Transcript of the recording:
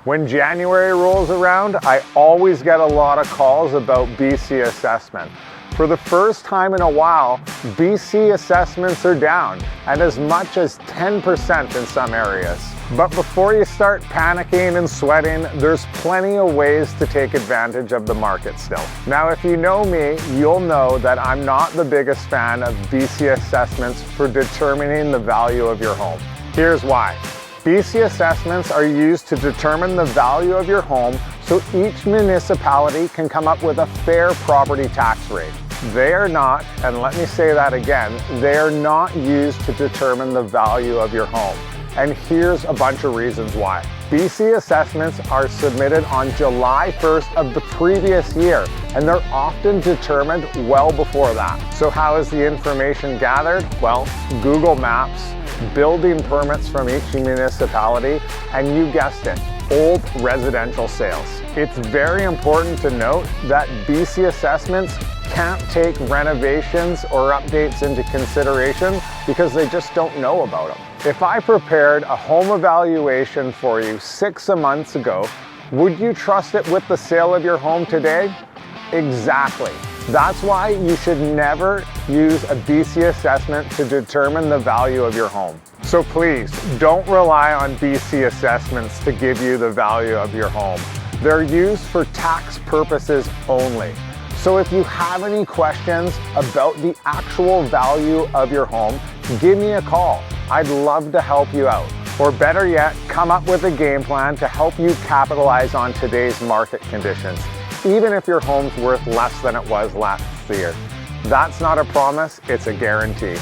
When January rolls around, I always get a lot of calls about BC assessment. For the first time in a while, BC assessments are down, and as much as 10% in some areas. But before you start panicking and sweating, there's plenty of ways to take advantage of the market still. Now, if you know me, you'll know that I'm not the biggest fan of BC assessments for determining the value of your home. Here's why. BC assessments are used to determine the value of your home so each municipality can come up with a fair property tax rate. They are not, and let me say that again, they are not used to determine the value of your home. And here's a bunch of reasons why. BC assessments are submitted on July 1st of the previous year, and they're often determined well before that. So how is the information gathered? Well, Google Maps, building permits from each municipality, and you guessed it, old residential sales. It's very important to note that BC assessments can't take renovations or updates into consideration because they just don't know about them. If I prepared a home evaluation for you 6 months ago, would you trust it with the sale of your home today? Exactly. That's why you should never use a BC assessment to determine the value of your home. So please, don't rely on BC assessments to give you the value of your home. They're used for tax purposes only. So if you have any questions about the actual value of your home, give me a call. I'd love to help you out. Or better yet, come up with a game plan to help you capitalize on today's market conditions, even if your home's worth less than it was last year. That's not a promise, it's a guarantee.